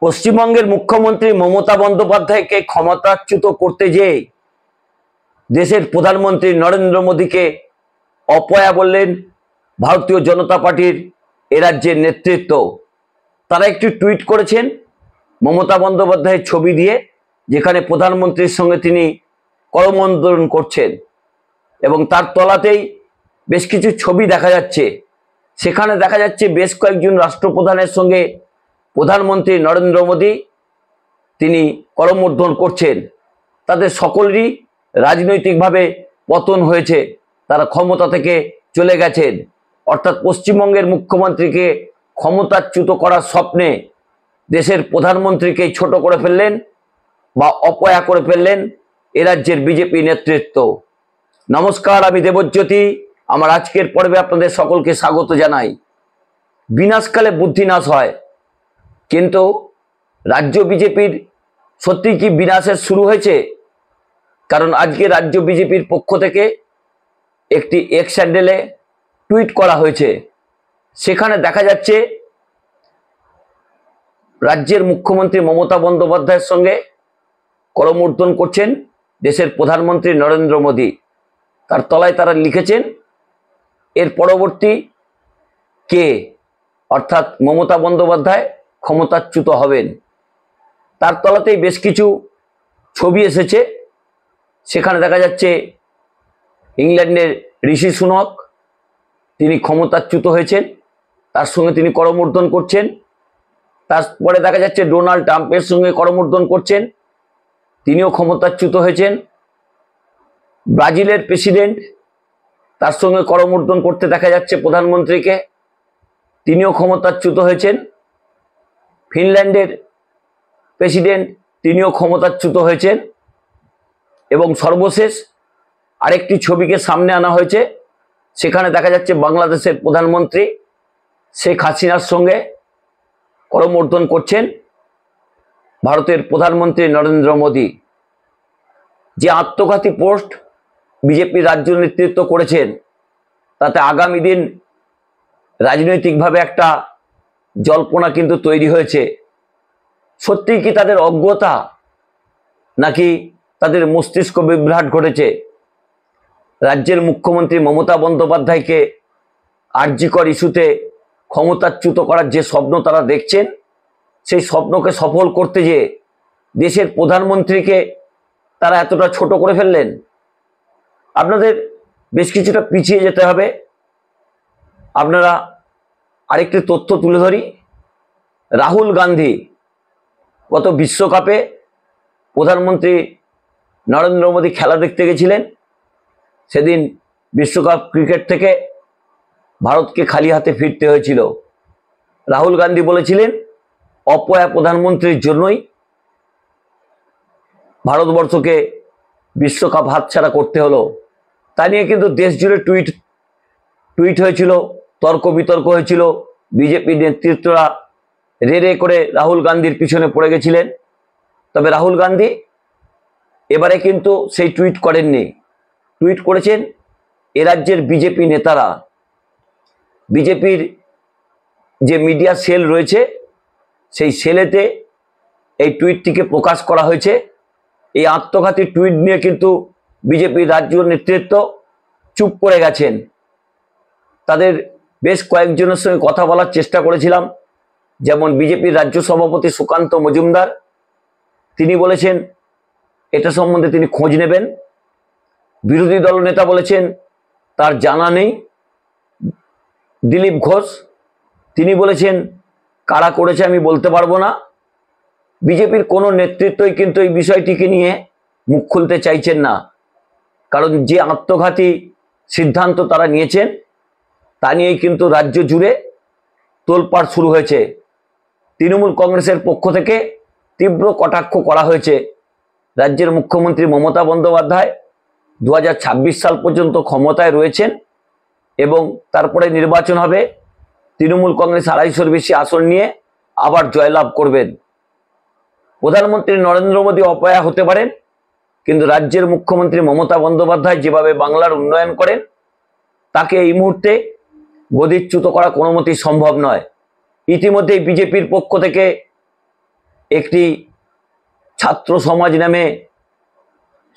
পশ্চিমবঙ্গের মুখ্যমন্ত্রী মমতা বন্দ্যোপাধ্যায়কে ক্ষমতাচ্যুত করতে যেয়ে দেশের প্রধানমন্ত্রী নরেন্দ্র মোদীকে অপয়া বললেন ভারতীয় জনতা পার্টির এ রাজ্যের নেতৃত্ব। তারা একটি টুইট করেছেন মমতা বন্দ্যোপাধ্যায়ের ছবি দিয়ে, যেখানে প্রধানমন্ত্রীর সঙ্গে তিনি করমর্দন করছেন এবং তার তলাতেই বেশ কিছু ছবি দেখা যাচ্ছে। সেখানে দেখা যাচ্ছে বেশ কয়েকজন রাষ্ট্রপ্রধানের সঙ্গে প্রধানমন্ত্রী নরেন্দ্র মোদী তিনি করমর্দন করছেন। তাদের সকলেরই রাজনৈতিকভাবে পতন হয়েছে, তারা ক্ষমতা থেকে চলে গেছেন। অর্থাৎ পশ্চিমবঙ্গের মুখ্যমন্ত্রীকে ক্ষমতাচ্যুত করার স্বপ্নে দেশের প্রধানমন্ত্রীকে ছোট করে ফেললেন বা অপয়া করে ফেললেন এ রাজ্যের বিজেপি নেতৃত্ব। নমস্কার, আমি দেবজ্যোতি। আমার আজকের পর্বে আপনাদের সকলকে স্বাগত জানাই। বিনাশকালে বুদ্ধি নাশ হয়, কিন্তু রাজ্য বিজেপির সত্যি কি বিনাশের শুরু হয়েছে? কারণ আজকে রাজ্য বিজেপির পক্ষ থেকে একটি এক্স হ্যান্ডেলে টুইট করা হয়েছে। সেখানে দেখা যাচ্ছে রাজ্যের মুখ্যমন্ত্রী মমতা বন্দ্যোপাধ্যায়ের সঙ্গে করমর্দন করছেন দেশের প্রধানমন্ত্রী নরেন্দ্র মোদী। তার তলায় তারা লিখেছেন এর পরবর্তী কে, অর্থাৎ মমতা বন্দ্যোপাধ্যায় ক্ষমতাচ্যুত হবেন। তার তলাতেই বেশ কিছু ছবি এসেছে। সেখানে দেখা যাচ্ছে ইংল্যান্ডের ঋষি সুনক, তিনি ক্ষমতাচ্যুত হয়েছেন, তার সঙ্গে তিনি করমর্দন করছেন। তারপরে দেখা যাচ্ছে ডোনাল্ড ট্রাম্পের সঙ্গে করমর্দন করছেন, তিনিও ক্ষমতাচ্যুত হয়েছেন। ব্রাজিলের প্রেসিডেন্ট, তার সঙ্গে করমর্দন করতে দেখা যাচ্ছে প্রধানমন্ত্রীকে, তিনিও ক্ষমতাচ্যুত হয়েছেন। ফিনল্যান্ডের প্রেসিডেন্ট, তিনিও ক্ষমতাচ্যুত হয়েছেন। এবং সর্বশেষ আরেকটি ছবিকে সামনে আনা হয়েছে। সেখানে দেখা যাচ্ছে বাংলাদেশের প্রধানমন্ত্রী শেখ হাসিনার সঙ্গে করমর্দন করছেন ভারতের প্রধানমন্ত্রী নরেন্দ্র মোদী। যে আত্মঘাতী পোস্ট বিজেপি রাজ্য নেতৃত্ব করেছেন, তাতে আগামী দিন রাজনৈতিকভাবে একটা জল্পনা কিন্তু তৈরি হয়েছে। সত্যিই কি তাদের অজ্ঞতা, নাকি তাদের মস্তিষ্ক বিভ্রাট ঘটেছে? রাজ্যের মুখ্যমন্ত্রী মমতা বন্দ্যোপাধ্যায়কে আরজিকর ইস্যুতে ক্ষমতাচ্যুত করার যে স্বপ্ন তারা দেখছেন, সেই স্বপ্নকে সফল করতে যেয়ে দেশের প্রধানমন্ত্রীকে তারা এতটা ছোট করে ফেললেন। আপনাদের বেশ কিছুটা পিছিয়ে যেতে হবে। আপনারা আরেকটি তথ্য তুলে ধরি। রাহুল গান্ধী গত বিশ্বকাপে প্রধানমন্ত্রী নরেন্দ্র মোদী খেলা দেখতে গেছিলেন। সেদিন বিশ্বকাপ ক্রিকেট থেকে ভারতকে খালি হাতে ফিরতে হয়েছিল। রাহুল গান্ধী বলেছিলেন অপয়া প্রধানমন্ত্রীর জন্যই ভারতবর্ষকে বিশ্বকাপ হাতছাড়া করতে হলো। তা নিয়ে কিন্তু দেশ জুড়ে টুইট হয়েছিল, তর্ক বিতর্ক হয়েছিল। বিজেপি নেতৃত্বরা রে করে রাহুল গান্ধীর পিছনে পড়ে গেছিলেন। তবে রাহুল গান্ধী এবারে কিন্তু সেই টুইট করেননি। টুইট করেছেন এ রাজ্যের বিজেপি নেতারা। বিজেপির যে মিডিয়া সেল রয়েছে, সেই সেলেতে এই টুইটটিকে প্রকাশ করা হয়েছে। এই আত্মঘাতী টুইট নিয়ে কিন্তু বিজেপির রাজ্য নেতৃত্ব চুপ করে গেছেন। তাদের বেশ কয়েকজনের সঙ্গে কথা বলার চেষ্টা করেছিলাম, যেমন বিজেপির রাজ্য সভাপতি সুকান্ত মজুমদার, তিনি বলেছেন এটা সম্বন্ধে তিনি খোঁজ নেবেন। বিরোধী দল নেতা বলেছেন তার জানা নেই। দিলীপ ঘোষ, তিনি বলেছেন কারা করেছে আমি বলতে পারবো না। বিজেপির কোনো নেতৃত্বই কিন্তু এই বিষয়টিকে নিয়ে মুখ খুলতে চাইছেন না, কারণ যে আত্মঘাতী সিদ্ধান্ত তারা নিয়েছেন তা নিয়েই কিন্তু রাজ্য জুড়ে তোলপাড় শুরু হয়েছে। তৃণমূল কংগ্রেসের পক্ষ থেকে তীব্র কটাক্ষ করা হয়েছে। রাজ্যের মুখ্যমন্ত্রী মমতা বন্দ্যোপাধ্যায় 2026 সাল পর্যন্ত ক্ষমতায় রয়েছেন এবং তারপরে নির্বাচন হবে। তৃণমূল কংগ্রেস 250-র বেশি আসন নিয়ে আবার জয়লাভ করবেন। প্রধানমন্ত্রী নরেন্দ্র মোদী অপয়া হতে পারেন, কিন্তু রাজ্যের মুখ্যমন্ত্রী মমতা বন্দ্যোপাধ্যায় যেভাবে বাংলার উন্নয়ন করেন, তাকে এই মুহূর্তে গদিচ্যুত করা কোনো মতেই সম্ভব নয়। ইতিমধ্যেই বিজেপির পক্ষ থেকে একটি ছাত্র সমাজ নামে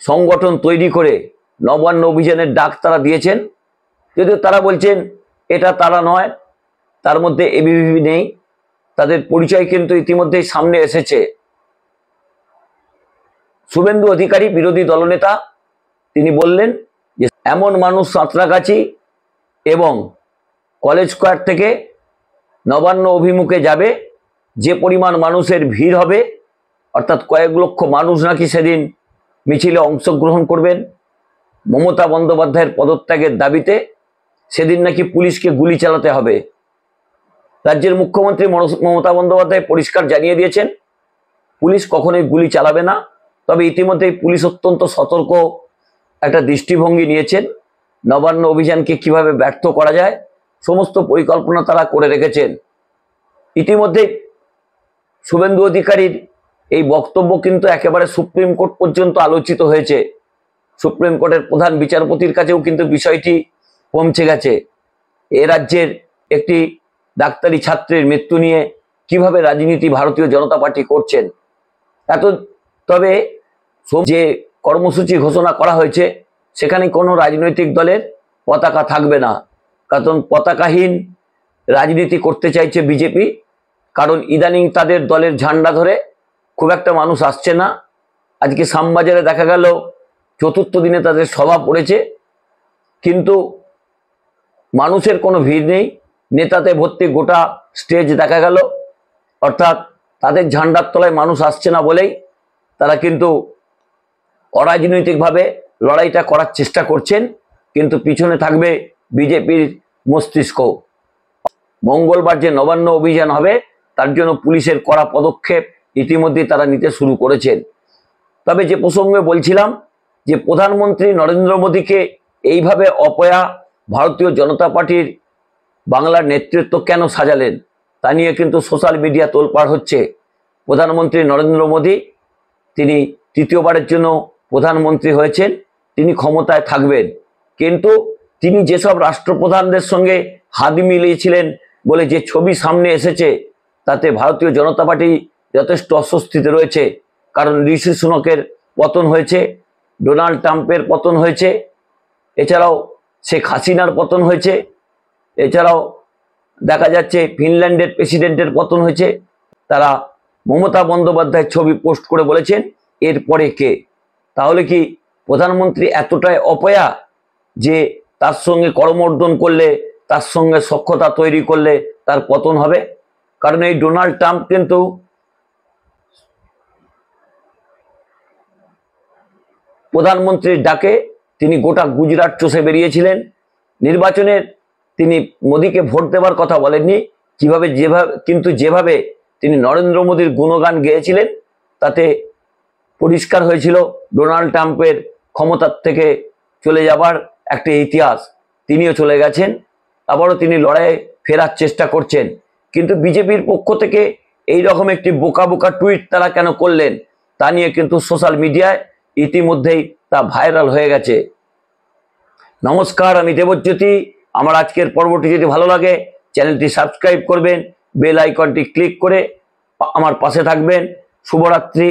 সংগঠন তৈরি করে নবান্ন অভিযানের ডাক তারা দিয়েছেন, যদিও তারা বলছেন এটা তারা নয়, তার মধ্যে এবিভিপি নেই। তাদের পরিচয় কিন্তু ইতিমধ্যেই সামনে এসেছে। শুভেন্দু অধিকারী বিরোধী দলনেতা, তিনি বললেন যে এমন মানুষ সাঁতরাগাছি এবং কলেজ স্কোয়ার থেকে নবান্ন অভিমুখে যাবে, যে পরিমাণ মানুষের ভিড় হবে, অর্থাৎ কয়েক লক্ষ মানুষ নাকি সেদিন মিছিলে অংশগ্রহণ করবেন মমতা বন্দ্যোপাধ্যায়ের পদত্যাগের দাবিতে। সেদিন নাকি পুলিশকে গুলি চালাতে হবে। রাজ্যের মুখ্যমন্ত্রী মমতা বন্দ্যোপাধ্যায় পরিষ্কার জানিয়ে দিয়েছেন পুলিশ কখনোই গুলি চালাবে না। তবে ইতিমধ্যেই পুলিশ অত্যন্ত সতর্ক একটা দৃষ্টিভঙ্গি নিয়েছেন। নবান্ন অভিযানকে কিভাবে ব্যর্থ করা যায় সমস্ত পরিকল্পনা তারা করে রেখেছেন। ইতিমধ্যে শুভেন্দু অধিকারীর এই বক্তব্য কিন্তু একেবারে সুপ্রিম কোর্ট পর্যন্ত আলোচিত হয়েছে। সুপ্রিম কোর্টের প্রধান বিচারপতির কাছেও কিন্তু বিষয়টি পৌঁছে গেছে। এ রাজ্যের একটি ডাক্তারি ছাত্রের মৃত্যু নিয়ে কিভাবে রাজনীতি ভারতীয় জনতা পার্টি করছেন। তবে যে কর্মসূচি ঘোষণা করা হয়েছে সেখানে কোনো রাজনৈতিক দলের পতাকা থাকবে না, কারণ পতাকাহীন রাজনীতি করতে চাইছে বিজেপি। কারণ ইদানিং তাদের দলের ঝান্ডা ধরে খুব একটা মানুষ আসছে না। আজকে শ্যামবাজারে দেখা গেল চতুর্থ দিনে তাদের সভা পড়েছে, কিন্তু মানুষের কোনো ভিড় নেই, নেতাতে ভর্তি গোটা স্টেজ দেখা গেল। অর্থাৎ তাদের ঝান্ডার তলায় মানুষ আসছে না বলেই তারা কিন্তু অরাজনৈতিকভাবে লড়াইটা করার চেষ্টা করছেন, কিন্তু পিছনে থাকবে বিজেপির মস্তিষ্ক। মঙ্গলবার যে নবান্ন অভিযান হবে তার জন্য পুলিশের কড়া পদক্ষেপ ইতিমধ্যে তারা নিতে শুরু করেছেন। তবে যে প্রসঙ্গে বলছিলাম যে প্রধানমন্ত্রী নরেন্দ্র মোদীকে এইভাবে অপয়া ভারতীয় জনতা পার্টির বাংলার নেতৃত্ব কেন সাজালেন তা নিয়ে কিন্তু সোশ্যাল মিডিয়া তোলপাড় হচ্ছে। প্রধানমন্ত্রী নরেন্দ্র মোদী তিনি তৃতীয়বারের জন্য প্রধানমন্ত্রী হয়েছেন, তিনি ক্ষমতায় থাকবেন, কিন্তু তিনি যেসব রাষ্ট্রপ্রধানদের সঙ্গে হাত মিলিয়েছিলেন বলে যে ছবি সামনে এসেছে তাতে ভারতীয় জনতা পার্টি যথেষ্ট অস্বস্তিতে রয়েছে। কারণ ঋষি সুনকের পতন হয়েছে, ডোনাল্ড ট্রাম্পের পতন হয়েছে, এছাড়াও শেখ হাসিনার পতন হয়েছে, এছাড়াও দেখা যাচ্ছে ফিনল্যান্ডের প্রেসিডেন্টের পতন হয়েছে। তারা মমতা বন্দ্যোপাধ্যায়ের ছবি পোস্ট করে বলেছেন এরপরে কে? তাহলে কি প্রধানমন্ত্রী এতটাই অপয়া যে তার সঙ্গে করমর্দন করলে, তার সঙ্গে সখ্যতা তৈরি করলে তার পতন হবে? কারণ এই ডোনাল্ড ট্রাম্প কিন্তু প্রধানমন্ত্রীর ডাকে তিনি গোটা গুজরাট চষে বেরিয়েছিলেন। নির্বাচনের তিনি মোদীকে ভোট দেওয়ার কথা বলেননি, কিন্তু যেভাবে তিনি নরেন্দ্র মোদীর গুণগান গেয়েছিলেন তাতে পরিষ্কার হয়েছিল ডোনাল্ড ট্রাম্পের ক্ষমতার থেকে চলে যাবার একটা ইতিহাস। তিনিও চলে গেছেন, আবারও তিনি লড়াইয়ে ফেরার চেষ্টা করছেন। কিন্তু বিজেপির পক্ষ থেকে এই রকম একটি বোকা বোকা টুইট তারা কেন করলেন তা নিয়ে কিন্তু সোশ্যাল মিডিয়ায় ইতিমধ্যেই তা ভাইরাল হয়ে গেছে। নমস্কার, আমি দেবজ্যোতি। আমার আজকের পর্বটি যদি ভালো লাগে চ্যানেলটি সাবস্ক্রাইব করবেন, বেল আইকনটি ক্লিক করে আমার পাশে থাকবেন। শুভরাত্রি।